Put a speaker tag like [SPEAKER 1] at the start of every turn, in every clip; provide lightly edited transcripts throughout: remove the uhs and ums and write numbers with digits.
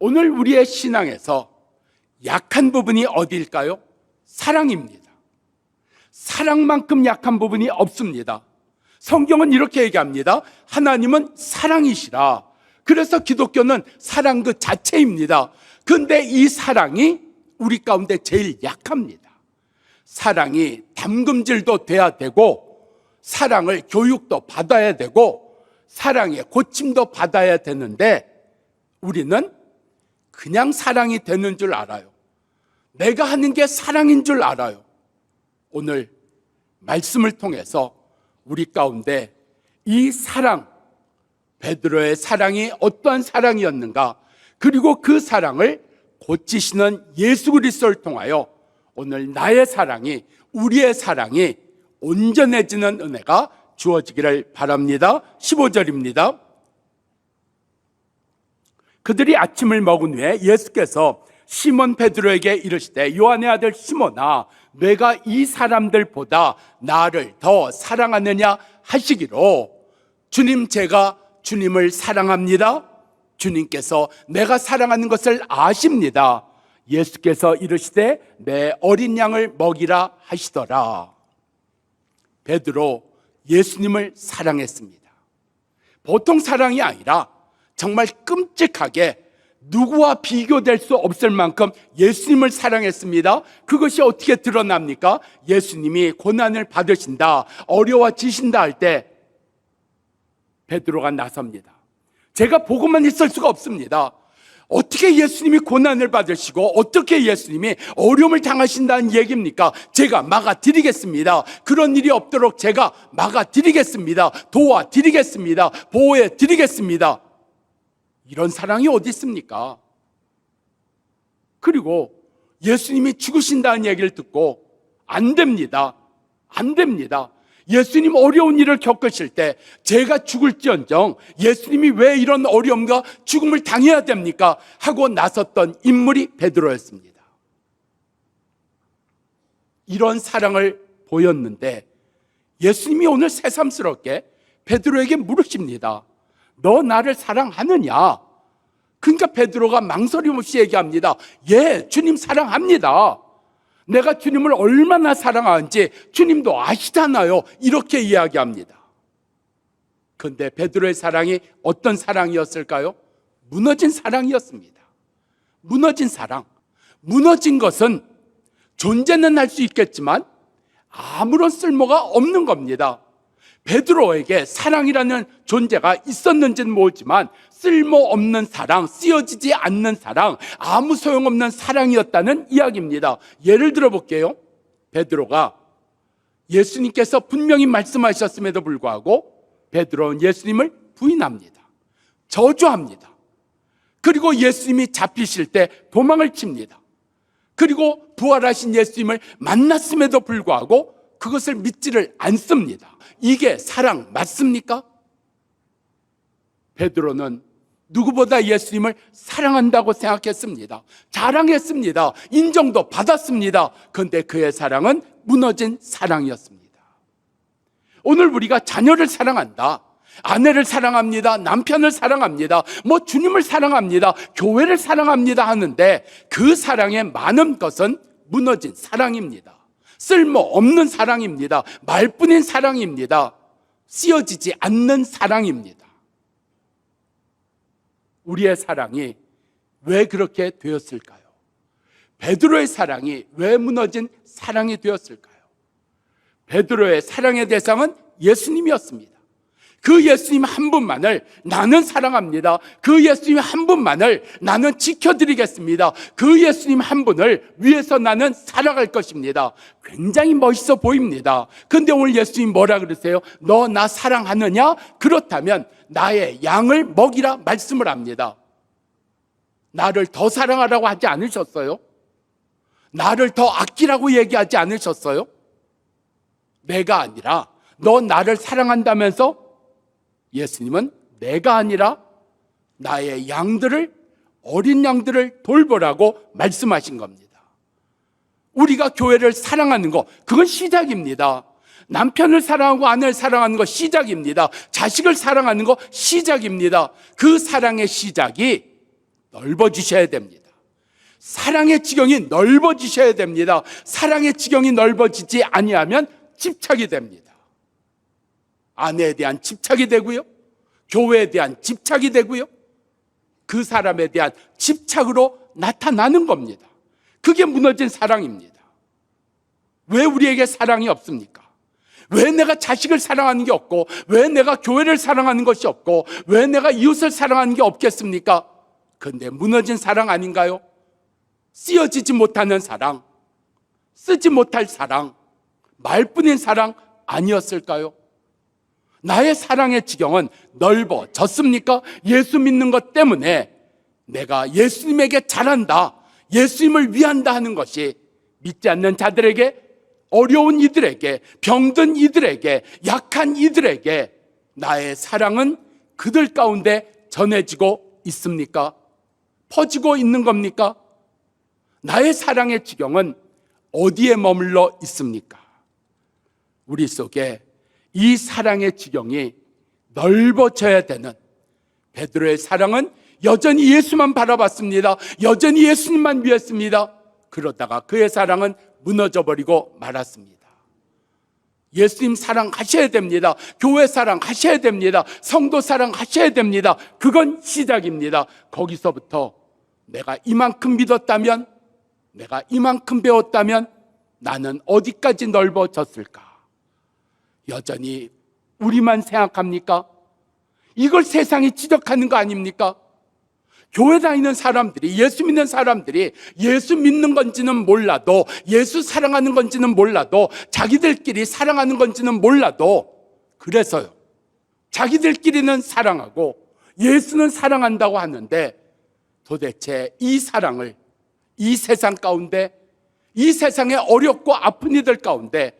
[SPEAKER 1] 오늘 우리의 신앙에서 약한 부분이 어디일까요? 사랑입니다. 사랑만큼 약한 부분이 없습니다. 성경은 이렇게 얘기합니다. 하나님은 사랑이시라. 그래서 기독교는 사랑 그 자체입니다. 그런데 이 사랑이 우리 가운데 제일 약합니다. 사랑이 담금질도 돼야 되고, 사랑을 교육도 받아야 되고, 사랑의 고침도 받아야 되는데, 우리는 그냥 사랑이 되는 줄 알아요. 내가 하는 게 사랑인 줄 알아요. 오늘 말씀을 통해서 우리 가운데 이 사랑, 베드로의 사랑이 어떠한 사랑이었는가, 그리고 그 사랑을 고치시는 예수 그리스도를 통하여 오늘 나의 사랑이, 우리의 사랑이 온전해지는 은혜가 주어지기를 바랍니다. 15절입니다. 그들이 아침을 먹은 후에 예수께서 시몬 베드로에게 이르시되 요한의 아들 시몬아, 내가 이 사람들보다 나를 더 사랑하느냐 하시기로, 주님, 제가 주님을 사랑합니다. 주님께서 내가 사랑하는 것을 아십니다. 예수께서 이르시되 내 어린 양을 먹이라 하시더라. 베드로 예수님을 사랑했습니다. 보통 사랑이 아니라 정말 끔찍하게 누구와 비교될 수 없을 만큼 예수님을 사랑했습니다. 그것이 어떻게 드러납니까? 예수님이 고난을 받으신다, 어려워지신다 할 때 베드로가 나섭니다. 제가 보고만 있을 수가 없습니다. 어떻게 예수님이 고난을 받으시고 어떻게 예수님이 어려움을 당하신다는 얘기입니까? 제가 막아드리겠습니다. 그런 일이 없도록 제가 막아드리겠습니다. 도와드리겠습니다. 보호해드리겠습니다. 이런 사랑이 어디 있습니까? 그리고 예수님이 죽으신다는 얘기를 듣고 안 됩니다. 안 됩니다. 예수님 어려운 일을 겪으실 때 제가 죽을지언정 예수님이 왜 이런 어려움과 죽음을 당해야 됩니까? 하고 나섰던 인물이 베드로였습니다. 이런 사랑을 보였는데 예수님이 오늘 새삼스럽게 베드로에게 물으십니다. 너 나를 사랑하느냐? 그러니까 베드로가 망설임 없이 얘기합니다. 예, 주님 사랑합니다. 내가 주님을 얼마나 사랑하는지 주님도 아시잖아요. 이렇게 이야기합니다. 그런데 베드로의 사랑이 어떤 사랑이었을까요? 무너진 사랑이었습니다. 무너진 사랑. 무너진 것은 존재는 할 수 있겠지만 아무런 쓸모가 없는 겁니다. 베드로에게 사랑이라는 존재가 있었는지는 모르지만 쓸모없는 사랑, 쓰여지지 않는 사랑, 아무 소용없는 사랑이었다는 이야기입니다. 예를 들어 볼게요. 베드로가 예수님께서 분명히 말씀하셨음에도 불구하고 베드로는 예수님을 부인합니다. 저주합니다. 그리고 예수님이 잡히실 때 도망을 칩니다. 그리고 부활하신 예수님을 만났음에도 불구하고 그것을 믿지를 않습니다. 이게 사랑 맞습니까? 베드로는 누구보다 예수님을 사랑한다고 생각했습니다. 자랑했습니다. 인정도 받았습니다. 그런데 그의 사랑은 무너진 사랑이었습니다. 오늘 우리가 자녀를 사랑한다, 아내를 사랑합니다, 남편을 사랑합니다, 주님을 사랑합니다, 교회를 사랑합니다 하는데 그 사랑의 많은 것은 무너진 사랑입니다. 쓸모없는 사랑입니다. 말뿐인 사랑입니다. 쓰여지지 않는 사랑입니다. 우리의 사랑이 왜 그렇게 되었을까요? 베드로의 사랑이 왜 무너진 사랑이 되었을까요? 베드로의 사랑의 대상은 예수님이었습니다. 그 예수님 한 분만을 나는 사랑합니다. 그 예수님 한 분만을 나는 지켜드리겠습니다. 그 예수님 한 분을 위해서 나는 살아갈 것입니다. 굉장히 멋있어 보입니다. 근데 오늘 예수님 뭐라 그러세요? 너 나 사랑하느냐? 그렇다면 나의 양을 먹이라 말씀을 합니다. 나를 더 사랑하라고 하지 않으셨어요? 나를 더 아끼라고 얘기하지 않으셨어요? 내가 아니라 너 나를 사랑한다면서 예수님은 내가 아니라 나의 양들을, 어린 양들을 돌보라고 말씀하신 겁니다. 우리가 교회를 사랑하는 거, 그건 시작입니다. 남편을 사랑하고 아내를 사랑하는 거 시작입니다. 자식을 사랑하는 거 시작입니다. 그 사랑의 시작이 넓어지셔야 됩니다. 사랑의 지경이 넓어지셔야 됩니다. 사랑의 지경이 넓어지지 아니하면 집착이 됩니다. 아내에 대한 집착이 되고요, 교회에 대한 집착이 되고요, 그 사람에 대한 집착으로 나타나는 겁니다. 그게 무너진 사랑입니다. 왜 우리에게 사랑이 없습니까? 왜 내가 자식을 사랑하는 게 없고, 왜 내가 교회를 사랑하는 것이 없고, 왜 내가 이웃을 사랑하는 게 없겠습니까? 그런데 무너진 사랑 아닌가요? 쓰여지지 못하는 사랑, 쓰지 못할 사랑, 말뿐인 사랑 아니었을까요? 나의 사랑의 지경은 넓어졌습니까? 예수 믿는 것 때문에 내가 예수님에게 잘한다, 예수님을 위한다 하는 것이 믿지 않는 자들에게, 어려운 이들에게, 병든 이들에게, 약한 이들에게 나의 사랑은 그들 가운데 전해지고 있습니까? 퍼지고 있는 겁니까? 나의 사랑의 지경은 어디에 머물러 있습니까? 우리 속에 이 사랑의 지경이 넓어져야 되는, 베드로의 사랑은 여전히 예수만 바라봤습니다. 여전히 예수님만 위했습니다. 그러다가 그의 사랑은 무너져버리고 말았습니다. 예수님 사랑하셔야 됩니다. 교회 사랑하셔야 됩니다. 성도 사랑하셔야 됩니다. 그건 시작입니다. 거기서부터 내가 이만큼 믿었다면, 내가 이만큼 배웠다면 나는 어디까지 넓어졌을까? 여전히 우리만 생각합니까? 이걸 세상이 지적하는 거 아닙니까? 교회 다니는 사람들이, 예수 믿는 사람들이 예수 믿는 건지는 몰라도, 예수 사랑하는 건지는 몰라도, 자기들끼리 사랑하는 건지는 몰라도, 그래서요, 자기들끼리는 사랑하고 예수는 사랑한다고 하는데, 도대체 이 사랑을 이 세상 가운데, 이 세상의 어렵고 아픈 이들 가운데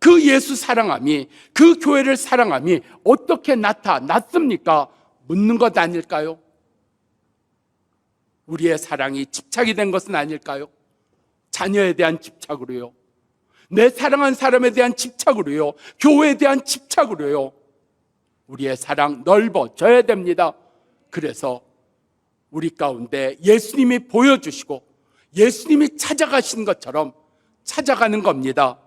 [SPEAKER 1] 그 예수 사랑함이, 그 교회를 사랑함이 어떻게 나타났습니까? 묻는 것 아닐까요? 우리의 사랑이 집착이 된 것은 아닐까요? 자녀에 대한 집착으로요, 내 사랑한 사람에 대한 집착으로요, 교회에 대한 집착으로요. 우리의 사랑 넓어져야 됩니다. 그래서 우리 가운데 예수님이 보여주시고 예수님이 찾아가신 것처럼 찾아가는 겁니다.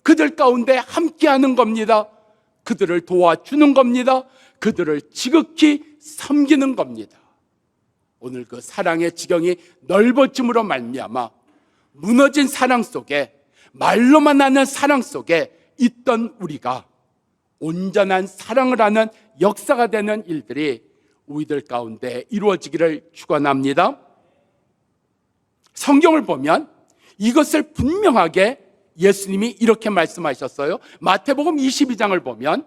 [SPEAKER 1] 그들 가운데 함께하는 겁니다. 그들을 도와주는 겁니다. 그들을 지극히 섬기는 겁니다. 오늘 그 사랑의 지경이 넓어짐으로 말미암아 무너진 사랑 속에, 말로만 하는 사랑 속에 있던 우리가 온전한 사랑을 하는 역사가 되는 일들이 우리들 가운데 이루어지기를 축원합니다. 성경을 보면 이것을 분명하게 예수님이 이렇게 말씀하셨어요. 마태복음 22장을 보면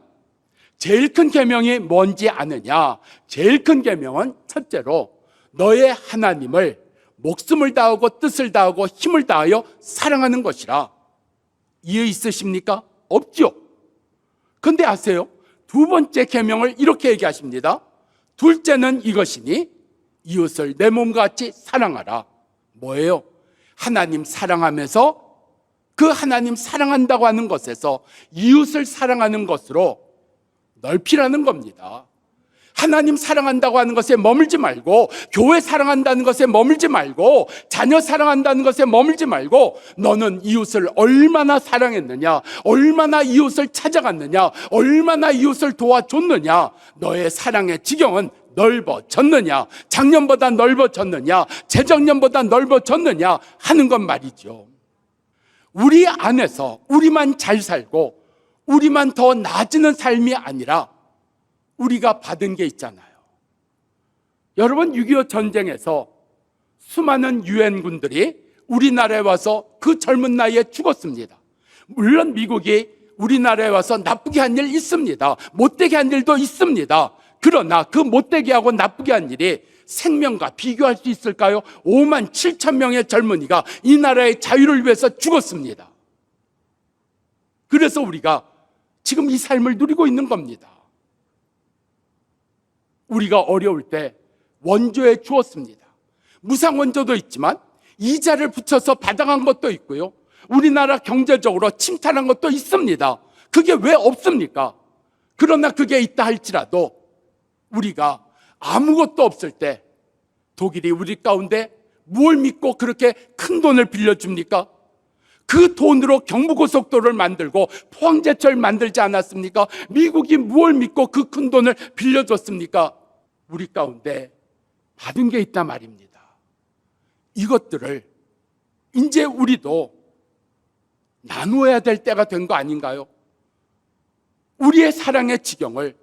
[SPEAKER 1] 제일 큰 계명이 뭔지 아느냐? 제일 큰 계명은 첫째로 너의 하나님을 목숨을 다하고 뜻을 다하고 힘을 다하여 사랑하는 것이라. 이해 있으십니까? 없죠. 근데 아세요? 두 번째 계명을 이렇게 얘기하십니다. 둘째는 이것이니 이웃을 내 몸과 같이 사랑하라. 뭐예요? 하나님 사랑하면서 그 하나님 사랑한다고 하는 것에서 이웃을 사랑하는 것으로 넓히라는 겁니다. 하나님 사랑한다고 하는 것에 머물지 말고, 교회 사랑한다는 것에 머물지 말고, 자녀 사랑한다는 것에 머물지 말고, 너는 이웃을 얼마나 사랑했느냐, 얼마나 이웃을 찾아갔느냐, 얼마나 이웃을 도와줬느냐, 너의 사랑의 지경은 넓어졌느냐, 작년보다 넓어졌느냐, 재작년보다 넓어졌느냐 하는 건 말이죠. 우리 안에서 우리만 잘 살고 우리만 더 나아지는 삶이 아니라 우리가 받은 게 있잖아요. 여러분, 6.25 전쟁에서 수많은 유엔군들이 우리나라에 와서 그 젊은 나이에 죽었습니다. 물론 미국이 우리나라에 와서 나쁘게 한 일 있습니다. 못되게 한 일도 있습니다. 그러나 그 못되게 하고 나쁘게 한 일이 생명과 비교할 수 있을까요? 5만 7천 명의 젊은이가 이 나라의 자유를 위해서 죽었습니다. 그래서 우리가 지금 이 삶을 누리고 있는 겁니다. 우리가 어려울 때 원조해 주었습니다. 무상 원조도 있지만 이자를 붙여서 받아간 것도 있고요, 우리나라 경제적으로 침탈한 것도 있습니다. 그게 왜 없습니까? 그러나 그게 있다 할지라도 우리가 아무것도 없을 때 독일이 우리 가운데 뭘 믿고 그렇게 큰 돈을 빌려줍니까? 그 돈으로 경부고속도로를 만들고 포항제철 만들지 않았습니까? 미국이 뭘 믿고 그 큰 돈을 빌려줬습니까? 우리 가운데 받은 게 있단 말입니다. 이것들을 이제 우리도 나누어야 될 때가 된 거 아닌가요? 우리의 사랑의 지경을,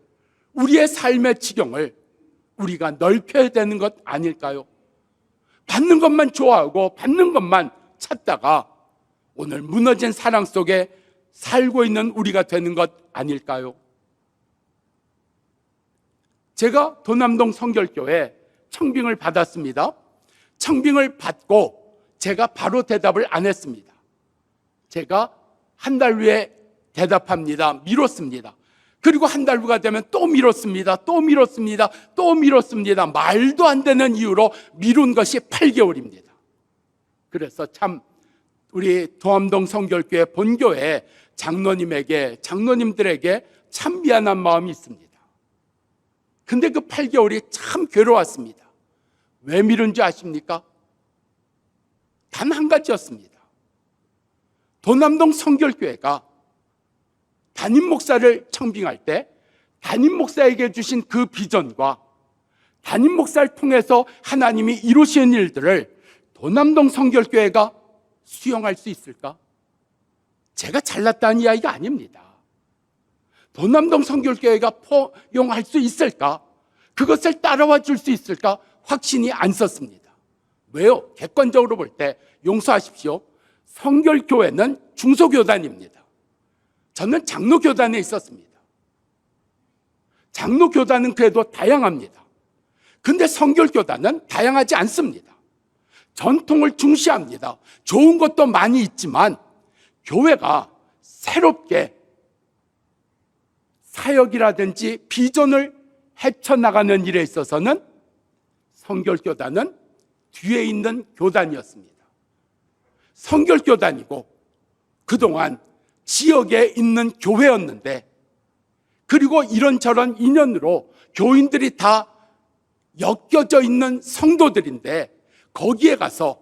[SPEAKER 1] 우리의 삶의 지경을 우리가 넓혀야 되는 것 아닐까요? 받는 것만 좋아하고 받는 것만 찾다가 오늘 무너진 사랑 속에 살고 있는 우리가 되는 것 아닐까요? 제가 도남동 성결교회 청빙을 받았습니다. 청빙을 받고 제가 바로 대답을 안 했습니다. 제가 한 달 후에 대답합니다. 미뤘습니다. 그리고 한 달 후가 되면 또 미뤘습니다. 또 미뤘습니다. 또 미뤘습니다. 말도 안 되는 이유로 미룬 것이 8개월입니다. 그래서 참 우리 도암동 성결교회 본교회 장로님들에게 참 미안한 마음이 있습니다. 근데 그 8개월이 참 괴로웠습니다. 왜 미룬 줄 아십니까? 단 한 가지였습니다. 도남동 성결교회가 담임 목사를 청빙할 때 담임 목사에게 주신 그 비전과 담임 목사를 통해서 하나님이 이루신 일들을 도남동 성결교회가 수용할 수 있을까? 제가 잘났다는 이야기가 아닙니다. 도남동 성결교회가 포용할 수 있을까? 그것을 따라와 줄 수 있을까? 확신이 안 섰습니다. 왜요? 객관적으로 볼 때 용서하십시오. 성결교회는 중소교단입니다. 저는 장로교단에 있었습니다. 장로교단은 그래도 다양합니다. 근데 성결교단은 다양하지 않습니다. 전통을 중시합니다. 좋은 것도 많이 있지만 교회가 새롭게 사역이라든지 비전을 헤쳐나가는 일에 있어서는 성결교단은 뒤에 있는 교단이었습니다. 성결교단이고 그동안 지역에 있는 교회였는데, 그리고 이런저런 인연으로 교인들이 다 엮여져 있는 성도들인데 거기에 가서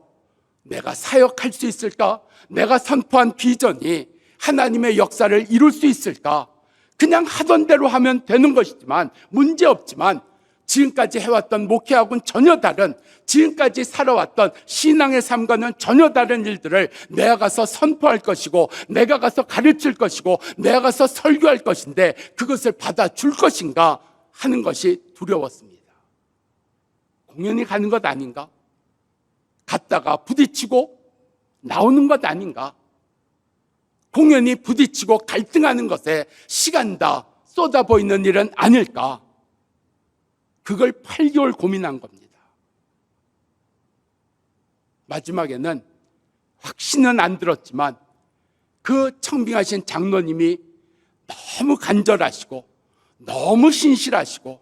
[SPEAKER 1] 내가 사역할 수 있을까? 내가 선포한 비전이 하나님의 역사를 이룰 수 있을까? 그냥 하던 대로 하면 되는 것이지만, 문제없지만 지금까지 해왔던 목회하고는 전혀 다른, 지금까지 살아왔던 신앙의 삶과는 전혀 다른 일들을 내가 가서 선포할 것이고, 내가 가서 가르칠 것이고, 내가 가서 설교할 것인데 그것을 받아줄 것인가 하는 것이 두려웠습니다. 공연히 가는 것 아닌가? 갔다가 부딪히고 나오는 것 아닌가? 공연히 부딪히고 갈등하는 것에 시간 다 쏟아 보이는 일은 아닐까? 그걸 8개월 고민한 겁니다. 마지막에는 확신은 안 들었지만 그 청빙하신 장로님이 너무 간절하시고 너무 신실하시고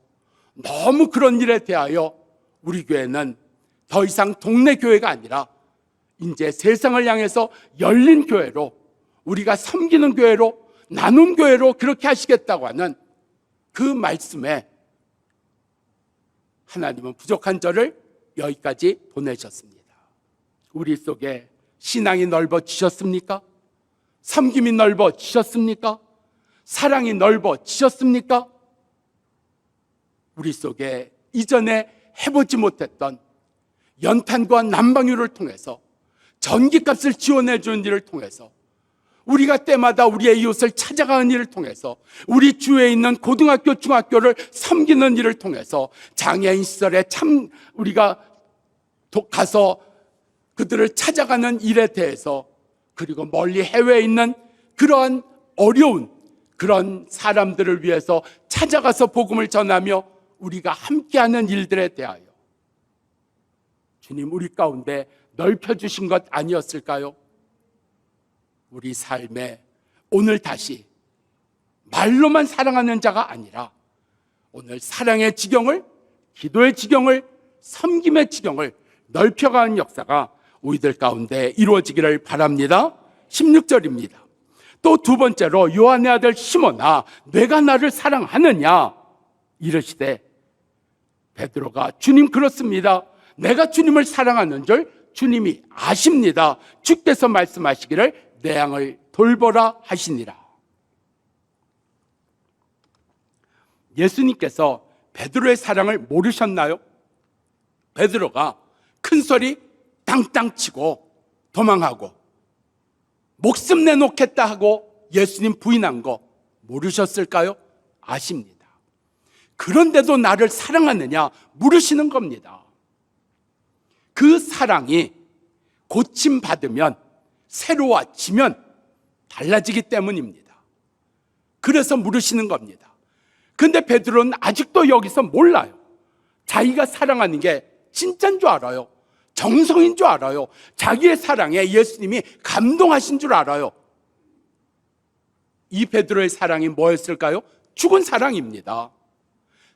[SPEAKER 1] 너무 그런 일에 대하여 우리 교회는 더 이상 동네 교회가 아니라 이제 세상을 향해서 열린 교회로, 우리가 섬기는 교회로, 나눔 교회로 그렇게 하시겠다고 하는 그 말씀에 하나님은 부족한 저를 여기까지 보내셨습니다. 우리 속에 신앙이 넓어지셨습니까? 섬김이 넓어지셨습니까? 사랑이 넓어지셨습니까? 우리 속에 이전에 해보지 못했던 연탄과 난방유를 통해서, 전기값을 지원해 주는 일을 통해서, 우리가 때마다 우리의 이웃을 찾아가는 일을 통해서, 우리 주위에 있는 고등학교, 중학교를 섬기는 일을 통해서, 장애인 시설에 참 우리가 가서 그들을 찾아가는 일에 대해서, 그리고 멀리 해외에 있는 그러한 어려운 그런 사람들을 위해서 찾아가서 복음을 전하며 우리가 함께하는 일들에 대하여 주님 우리 가운데 넓혀주신 것 아니었을까요? 우리 삶에 오늘 다시 말로만 사랑하는 자가 아니라 오늘 사랑의 지경을, 기도의 지경을, 섬김의 지경을 넓혀가는 역사가 우리들 가운데 이루어지기를 바랍니다. 16절입니다. 또 두 번째로 요한의 아들 시몬아 내가 나를 사랑하느냐 이르시되 베드로가 주님 그렇습니다. 내가 주님을 사랑하는 줄 주님이 아십니다. 주께서 말씀하시기를 내 양을 돌보라 하시니라. 예수님께서 베드로의 사랑을 모르셨나요? 베드로가 큰 소리 땅땅 치고 도망하고 목숨 내놓겠다 하고 예수님 부인한 거 모르셨을까요? 아십니다. 그런데도 나를 사랑하느냐 물으시는 겁니다. 그 사랑이 고침받으면, 새로워지면 달라지기 때문입니다. 그래서 물으시는 겁니다. 근데 베드로는 아직도 여기서 몰라요. 자기가 사랑하는 게 진짜인 줄 알아요. 정성인 줄 알아요. 자기의 사랑에 예수님이 감동하신 줄 알아요. 이 베드로의 사랑이 뭐였을까요? 죽은 사랑입니다.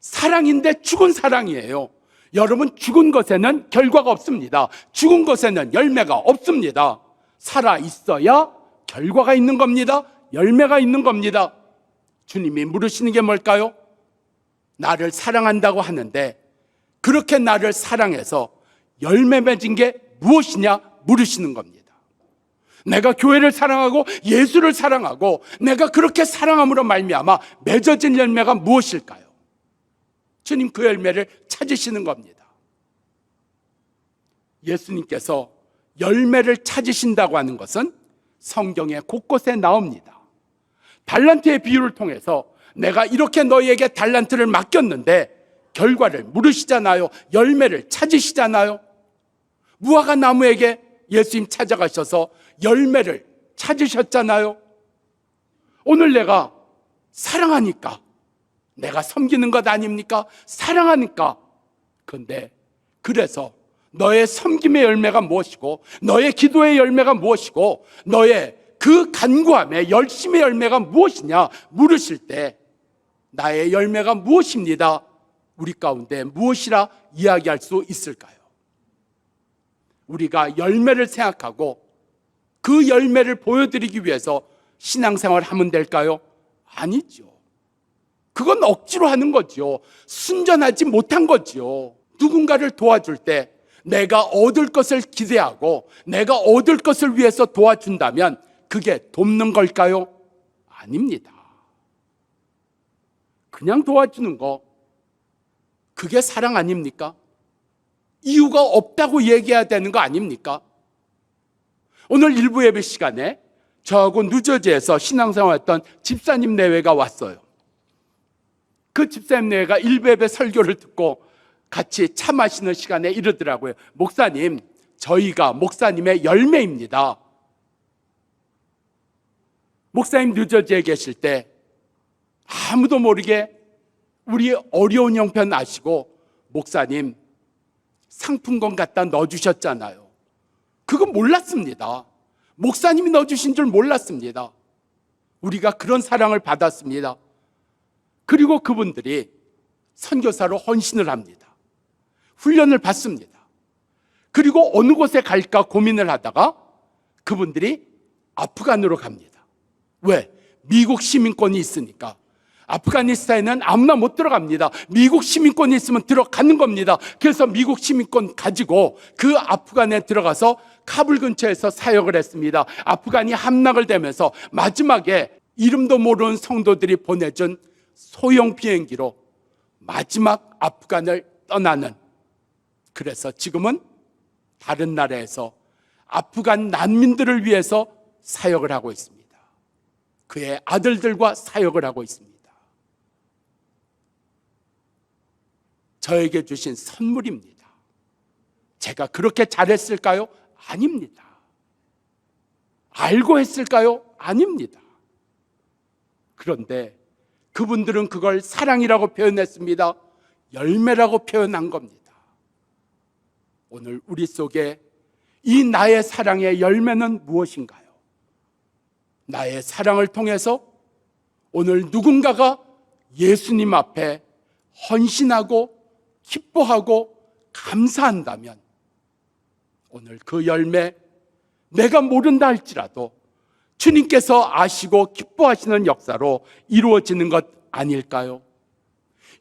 [SPEAKER 1] 사랑인데 죽은 사랑이에요. 여러분, 죽은 것에는 결과가 없습니다. 죽은 것에는 열매가 없습니다. 살아 있어야 결과가 있는 겁니다. 열매가 있는 겁니다. 주님이 물으시는 게 뭘까요? 나를 사랑한다고 하는데 그렇게 나를 사랑해서 열매 맺은 게 무엇이냐 물으시는 겁니다. 내가 교회를 사랑하고 예수를 사랑하고 내가 그렇게 사랑함으로 말미암아 맺어진 열매가 무엇일까요? 주님 그 열매를 찾으시는 겁니다. 예수님께서 열매를 찾으신다고 하는 것은 성경에 곳곳에 나옵니다. 달란트의 비유를 통해서 내가 이렇게 너희에게 달란트를 맡겼는데 결과를 물으시잖아요. 열매를 찾으시잖아요. 무화과 나무에게 예수님 찾아가셔서 열매를 찾으셨잖아요. 오늘 내가 사랑하니까 내가 섬기는 것 아닙니까? 사랑하니까. 그런데 그래서 너의 섬김의 열매가 무엇이고 너의 기도의 열매가 무엇이고 너의 그 간구함의 열심의 열매가 무엇이냐 물으실 때 나의 열매가 무엇입니다. 우리 가운데 무엇이라 이야기할 수 있을까요? 우리가 열매를 생각하고 그 열매를 보여드리기 위해서 신앙생활을 하면 될까요? 아니죠. 그건 억지로 하는 거죠. 순전하지 못한 거죠. 누군가를 도와줄 때 내가 얻을 것을 기대하고 내가 얻을 것을 위해서 도와준다면 그게 돕는 걸까요? 아닙니다. 그냥 도와주는 거, 그게 사랑 아닙니까? 이유가 없다고 얘기해야 되는 거 아닙니까? 오늘 일부 예배 시간에 저하고 뉴저지에서 신앙생활했던 집사님 내외가 왔어요. 그 집사님 내외가 일부 예배 설교를 듣고 같이 차 마시는 시간에 이러더라고요. 목사님, 저희가 목사님의 열매입니다. 목사님 뉴저지에 계실 때 아무도 모르게 우리 어려운 형편 아시고 목사님 상품권 갖다 넣어주셨잖아요. 그거 몰랐습니다. 목사님이 넣어주신 줄 몰랐습니다. 우리가 그런 사랑을 받았습니다. 그리고 그분들이 선교사로 헌신을 합니다. 훈련을 받습니다. 그리고 어느 곳에 갈까 고민을 하다가 그분들이 아프간으로 갑니다. 왜? 미국 시민권이 있으니까. 아프가니스탄에는 아무나 못 들어갑니다. 미국 시민권이 있으면 들어가는 겁니다. 그래서 미국 시민권 가지고 그 아프간에 들어가서 카불 근처에서 사역을 했습니다. 아프간이 함락을 되면서 마지막에 이름도 모르는 성도들이 보내준 소형 비행기로 마지막 아프간을 떠나는, 그래서 지금은 다른 나라에서 아프간 난민들을 위해서 사역을 하고 있습니다. 그의 아들들과 사역을 하고 있습니다. 저에게 주신 선물입니다. 제가 그렇게 잘했을까요? 아닙니다. 알고 했을까요? 아닙니다. 그런데 그분들은 그걸 사랑이라고 표현했습니다. 열매라고 표현한 겁니다. 오늘 우리 속에 이 나의 사랑의 열매는 무엇인가요? 나의 사랑을 통해서 오늘 누군가가 예수님 앞에 헌신하고 기뻐하고 감사한다면 오늘 그 열매, 내가 모른다 할지라도 주님께서 아시고 기뻐하시는 역사로 이루어지는 것 아닐까요?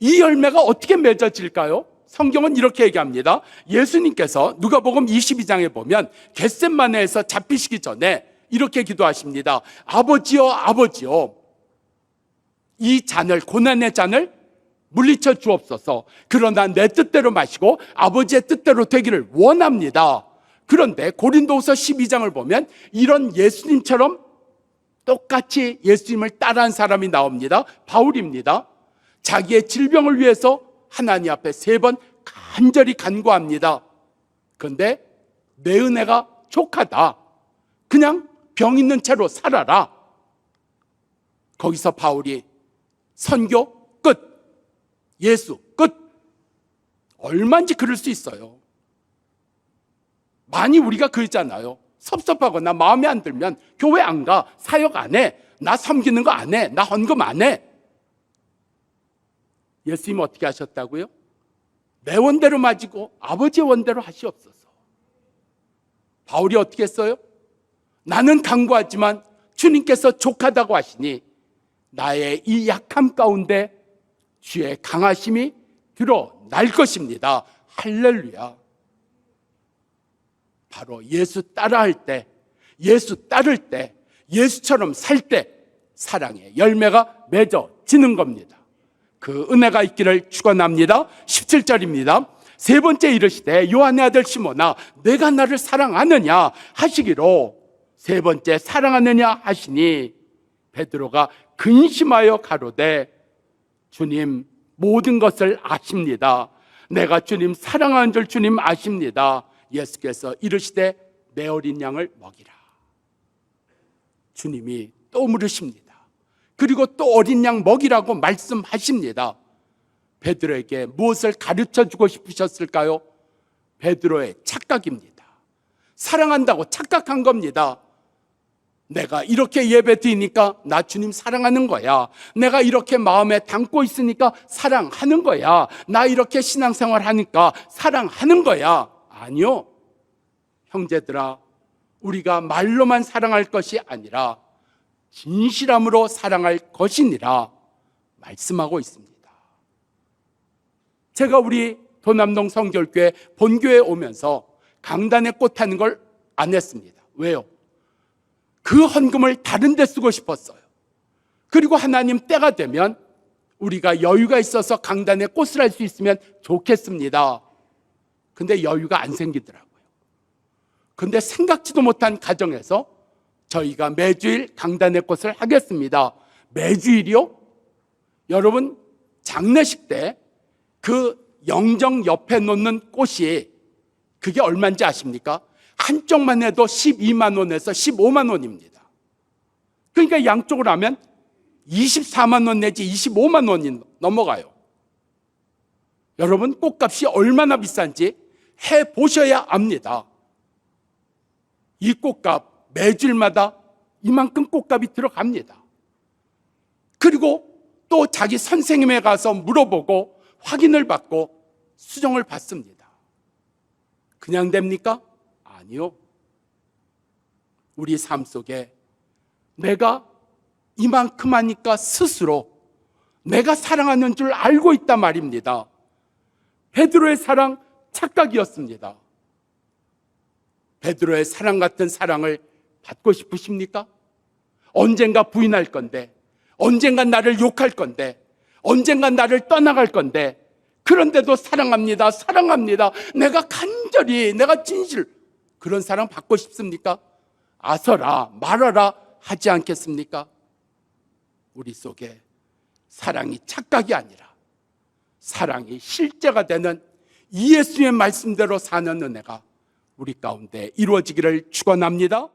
[SPEAKER 1] 이 열매가 어떻게 맺어질까요? 성경은 이렇게 얘기합니다. 예수님께서 누가복음 22장에 보면 겟셋마네에서 잡히시기 전에 이렇게 기도하십니다. 아버지여, 아버지여, 이 잔을, 고난의 잔을 물리쳐 주옵소서. 그러나 내 뜻대로 마시고 아버지의 뜻대로 되기를 원합니다. 그런데 고린도후서 12장을 보면 이런 예수님처럼 똑같이 예수님을 따라한 사람이 나옵니다. 바울입니다. 자기의 질병을 위해서 하나님 앞에 3번 간절히 간구합니다. 그런데 내 은혜가 족하다. 그냥 병 있는 채로 살아라. 거기서 바울이 선교 끝, 예수 끝. 얼마인지 그럴 수 있어요. 많이 우리가 그러잖아요. 섭섭하거나 마음에 안 들면 교회 안 가, 사역 안 해, 나 섬기는 거 안 해, 나 헌금 안 해. 예수님 어떻게 하셨다고요? 내 원대로 맞이고 아버지의 원대로 하시옵소서. 바울이 어떻게 했어요? 나는 간구하지만 주님께서 족하다고 하시니 나의 이 약함 가운데 주의 강하심이 드러날 것입니다. 할렐루야. 바로 예수 따라할 때, 예수 따를 때, 예수처럼 살 때 사랑의 열매가 맺어지는 겁니다. 그 은혜가 있기를 축원합니다. 17절입니다. 세 번째 이르시되 요한의 아들 시몬아 내가 나를 사랑하느냐 하시기로 세 번째 사랑하느냐 하시니 베드로가 근심하여 가로되 주님 모든 것을 아십니다. 내가 주님 사랑하는 줄 주님 아십니다. 예수께서 이르시되 내 어린 양을 먹이라. 주님이 또 물으십니다. 그리고 또 어린 양 먹이라고 말씀하십니다. 베드로에게 무엇을 가르쳐 주고 싶으셨을까요? 베드로의 착각입니다. 사랑한다고 착각한 겁니다. 내가 이렇게 예배 드리니까 나 주님 사랑하는 거야. 내가 이렇게 마음에 담고 있으니까 사랑하는 거야. 나 이렇게 신앙생활 하니까 사랑하는 거야. 아니요. 형제들아, 우리가 말로만 사랑할 것이 아니라 진실함으로 사랑할 것이니라 말씀하고 있습니다. 제가 우리 도남동 성결교회 본교회에 오면서 강단에 꽃 하는 걸 안 했습니다. 왜요? 그 헌금을 다른 데 쓰고 싶었어요. 그리고 하나님 때가 되면 우리가 여유가 있어서 강단에 꽃을 할 수 있으면 좋겠습니다. 근데 여유가 안 생기더라고요. 근데 생각지도 못한 가정에서 저희가 매주일 강단의 꽃을 하겠습니다. 매주일이요? 여러분, 장례식 때 그 영정 옆에 놓는 꽃이 그게 얼마인지 아십니까? 한쪽만 해도 12만 원에서 15만 원입니다. 그러니까 양쪽으로 하면 24만 원 내지 25만 원이 넘어가요. 여러분, 꽃값이 얼마나 비싼지 해보셔야 압니다. 이 꽃값 매주일마다 이만큼 꽃값이 들어갑니다. 그리고 또 자기 선생님에 가서 물어보고 확인을 받고 수정을 받습니다. 그냥 됩니까? 아니요. 우리 삶 속에 내가 이만큼 하니까 스스로 내가 사랑하는 줄 알고 있단 말입니다. 베드로의 사랑 착각이었습니다. 베드로의 사랑 같은 사랑을 받고 싶으십니까? 언젠가 부인할 건데, 언젠가 나를 욕할 건데, 언젠가 나를 떠나갈 건데, 그런데도 사랑합니다, 사랑합니다, 내가 간절히, 내가 진실, 그런 사랑 받고 싶습니까? 아서라 말아라 하지 않겠습니까? 우리 속에 사랑이 착각이 아니라 사랑이 실제가 되는 이 예수의 말씀대로 사는 은혜가 우리 가운데 이루어지기를 축원합니다.